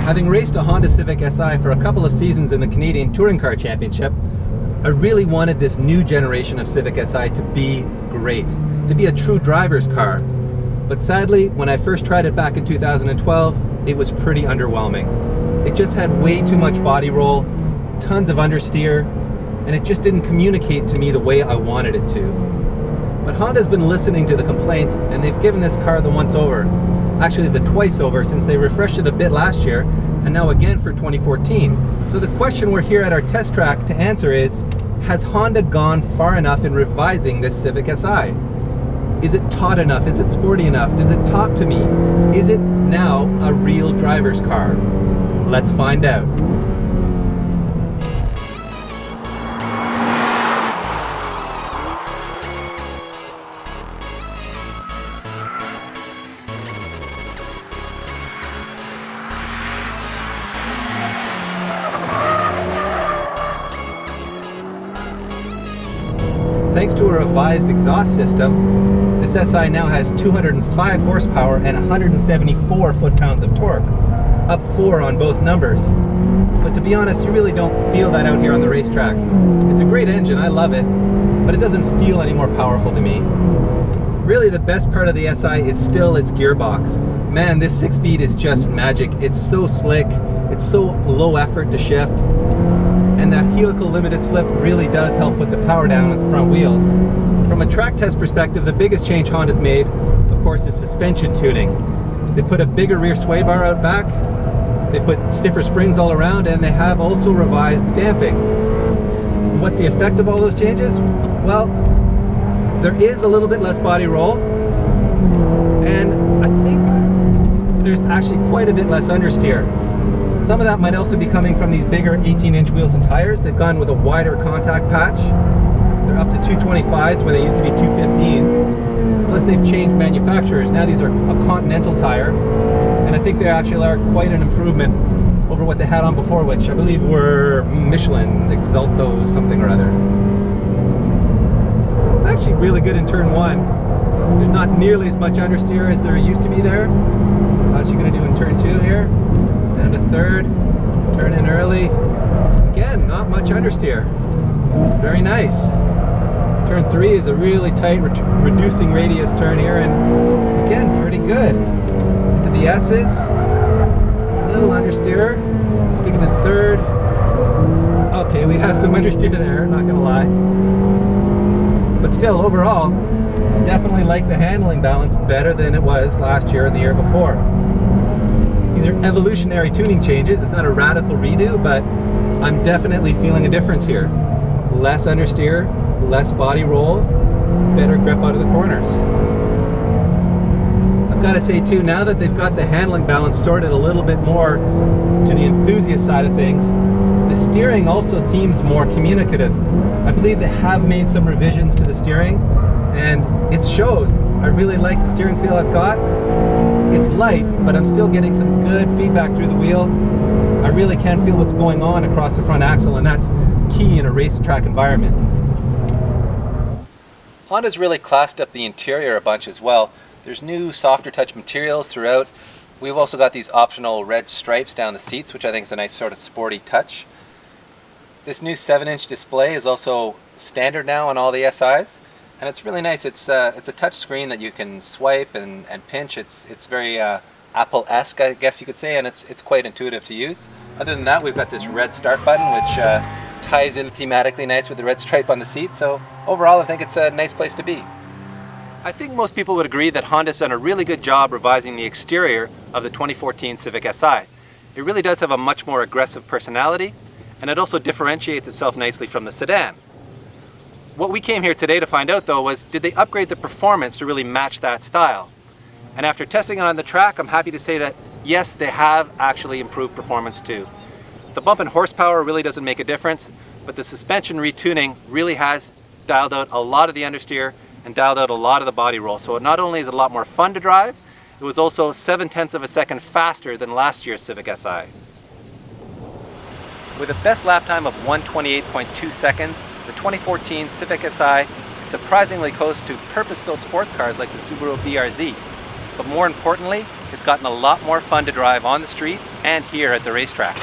Having raced a Honda Civic Si for a couple of seasons in the Canadian Touring Car Championship, I really wanted this new generation of Civic Si to be great, to be a true driver's car. But sadly, when I first tried it back in 2012, it was pretty underwhelming. It just had way too much body roll, tons of understeer, and it just didn't communicate to me the way I wanted it to. But Honda's been listening to the complaints, and they've given this car the once over. Actually the twice over, since they refreshed it a bit last year, and now again for 2014. So the question we're here at our test track to answer is, has Honda gone far enough in revising this Civic Si? Is it taut enough? Is it sporty enough? Does it talk to me? Is it now a real driver's car? Let's find out. Thanks to a revised exhaust system, this Si now has 205 horsepower and 174 foot-pounds of torque, up 4 on both numbers. But to be honest, you really don't feel that out here on the racetrack. It's a great engine, I love it, but it doesn't feel any more powerful to me. Really, the best part of the Si is still its gearbox. Man, this 6-speed is just magic. It's so slick, it's so low effort to shift. And that helical limited slip really does help put the power down with the front wheels. From a track test perspective, the biggest change Honda's made, of course, is suspension tuning. They put a bigger rear sway bar out back, they put stiffer springs all around, and they have also revised the damping. And what's the effect of all those changes? Well, there is a little bit less body roll, and I think there's actually quite a bit less understeer. Some of that might also be coming from these bigger 18-inch wheels and tires. They've gone with a wider contact patch. They're up to 225s where they used to be 215s. Plus they've changed manufacturers. Now these are a Continental tire, and I think they actually are quite an improvement over what they had on before, which I believe were Michelin, Exalto, something or other. It's actually really good in turn 1. There's not nearly as much understeer as there used to be there. How's she going to do in turn 2 here? Down to third, turn in early. Again, not much understeer. Very nice. Turn 3 is a really tight, reducing radius turn here, and again, pretty good. To the S's, little understeer, sticking in third. Okay, we have some understeer there, not gonna lie. But still, overall, definitely like the handling balance better than it was last year and the year before. These are evolutionary tuning changes. It's not a radical redo, but I'm definitely feeling a difference here. Less understeer, less body roll, better grip out of the corners. I've got to say too, now that they've got the handling balance sorted a little bit more to the enthusiast side of things, the steering also seems more communicative. I believe they have made some revisions to the steering, and it shows. I really like the steering feel I've got. It's light, but I'm still getting some good feedback through the wheel. I really can feel what's going on across the front axle, and that's key in a racetrack environment. Honda's really classed up the interior a bunch as well. There's new softer touch materials throughout. We've also got these optional red stripes down the seats, which I think is a nice sort of sporty touch. This new 7-inch display is also standard now on all the SIs. And it's really nice. It's a touch screen that you can swipe and pinch. It's very Apple-esque, I guess you could say, and it's quite intuitive to use. Other than that, we've got this red start button, which ties in thematically nice with the red stripe on the seat. So overall, I think it's a nice place to be. I think most people would agree that Honda's done a really good job revising the exterior of the 2014 Civic Si. It really does have a much more aggressive personality, and it also differentiates itself nicely from the sedan. What we came here today to find out though was, did they upgrade the performance to really match that style? And after testing it on the track, I'm happy to say that yes, they have actually improved performance too. The bump in horsepower really doesn't make a difference, but the suspension retuning really has dialed out a lot of the understeer and dialed out a lot of the body roll. So it not only is it a lot more fun to drive, it was also 0.7 of a second faster than last year's Civic Si. With a best lap time of 1:28.2 seconds, the 2014 Civic Si is surprisingly close to purpose-built sports cars like the Subaru BRZ. But more importantly, it's gotten a lot more fun to drive on the street and here at the racetrack.